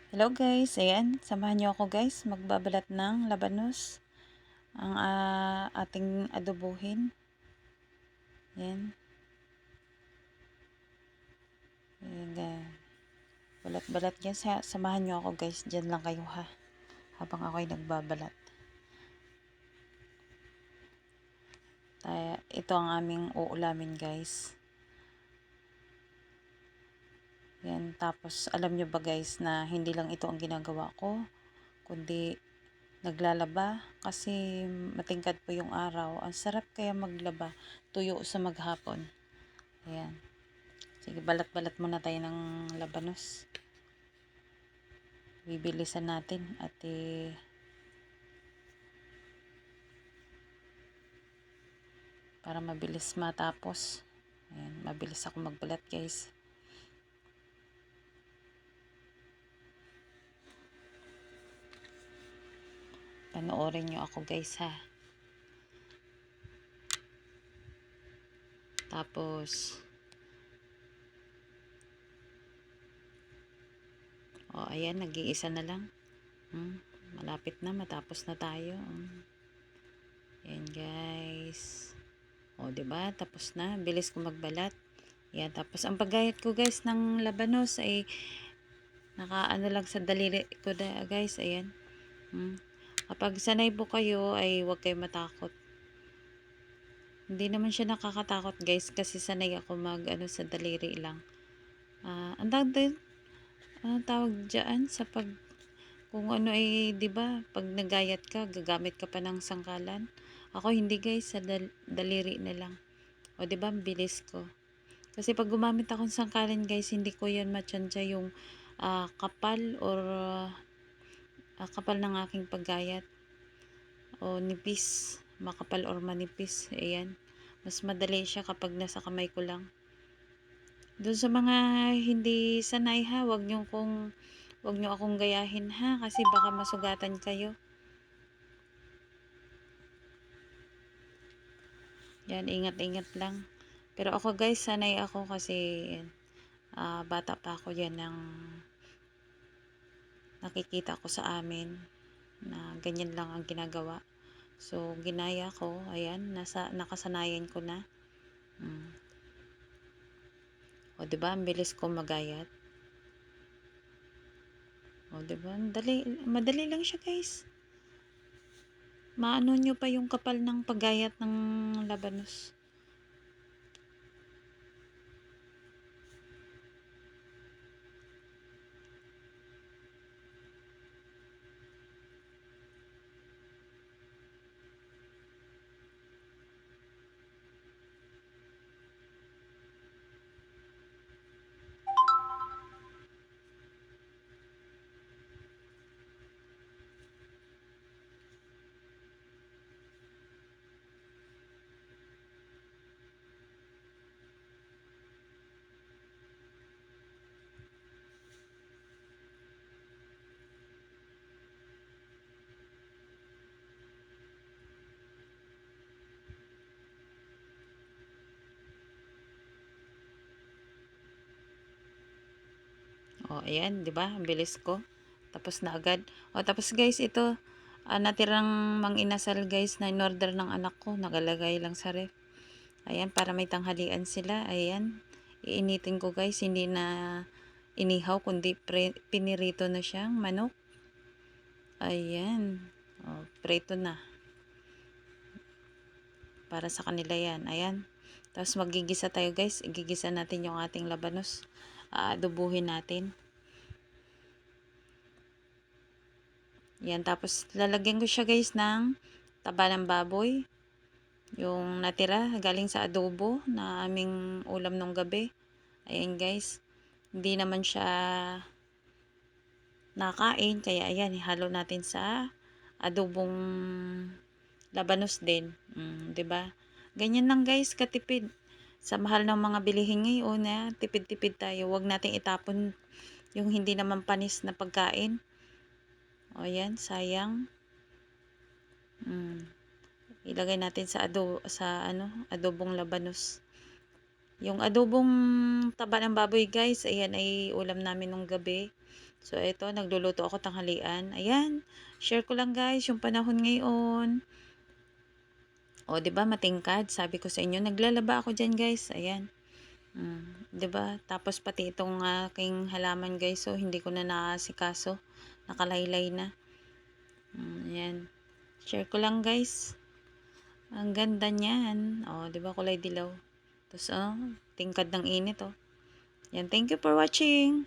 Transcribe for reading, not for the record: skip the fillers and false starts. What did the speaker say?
Hello guys, ayan, samahan niyo ako guys, magbabalat ng labanos ang ating adobohin. Ayan, ayan, balat-balat yan, samahan niyo ako guys, dyan lang kayo ha, habang ako'y nagbabalat. Ito ang aming uulamin guys. Ayan, tapos alam niyo ba guys na hindi lang ito ang ginagawa ko, kundi naglalaba kasi matingkad po yung araw. Ang sarap kaya maglaba, tuyo sa maghapon. Ayan. Sige, balat-balat muna tayo ng labanos. Bibilisan natin at para mabilis matapos. Ayan, mabilis ako magbalat guys. Panoorin nyo ako guys ha. Tapos, ayan, nag-iisa na lang. Malapit na, matapos na tayo. Ayan guys. Diba? Tapos na. Bilis ko magbalat. Ayan, tapos ang paggayat ko guys ng labanos ay nakaano lang sa daliri ko guys. Ayan. Kapag sanay po kayo ay huwag kayo matakot. Hindi naman siya nakakatakot guys kasi sanay ako mag sa daliri lang. Ang tawag dyan sa kung ano ay 'di ba pag nagayat ka gagamit ka pa ng sangkalan. Ako hindi guys, sa daliri na lang. 'Di ba bilis ko. Kasi pag gumamit akong sangkalan guys, hindi ko yan matyansya yung kapal or kapal ng aking paggayat o nipis, makapal or manipis. Ayan, mas madali siya kapag nasa kamay ko lang. Doon sa mga hindi sanay ha, wag nyo akong gayahin ha, kasi baka masugatan kayo. Yan, ingat-ingat lang. Pero ako guys, sanay ako kasi bata pa ako yan ng nakikita ko sa amin na ganyan lang ang ginagawa. So, ginaya ko, ayan, nakasanayan ko na. Diba, ang bilis ko magayat. Diba, madali lang siya guys. Maano nyo pa yung kapal ng paggayat ng labanos. Ayan, 'di ba? Ang bilis ko. Tapos na agad. Tapos guys, ito natirang mang-inasal guys na in-order ng anak ko, nagalagay lang sa ref. Ayan, para may tanghalian sila. Ayan. Iinitin ko guys, hindi na inihaw kundi pinirito na siyang manok. Ayan. Prito na. Para sa kanila 'yan. Ayan. Tapos magigisa tayo guys. Igigisa natin yung ating labanos. Adobuhin natin. Yan, tapos lalagyan ko siya guys ng taba ng baboy. Yung natira galing sa adobo na aming ulam nung gabi. Ayan guys. Hindi naman siya nakain. Kaya ayan, ihalo natin sa adobong labanos din. 'Di ba? Ganyan lang guys, katipid. Sa mahal ng mga bilihin ngayon tipid-tipid tayo. Huwag nating itapon yung hindi naman panis na pagkain. Ayan, sayang. Ilagay natin sa adobong labanos. Yung adobong taba ng baboy guys, ayan ay ulam namin nung gabi. So, ito, nagluluto ako tanghalian. Ayan, share ko lang guys, yung panahon ngayon. O, 'di ba matingkad? Sabi ko sa inyo, naglalaba ako diyan, guys. Ayan. 'Di ba? Tapos pati itong aking halaman, guys, so hindi ko na naasikaso. Nakalaylay na. Ayan. Share ko lang, guys. Ang ganda niyan. O, 'di ba kulay dilaw? Tapos, tingkad ng init, oh. Yan, thank you for watching.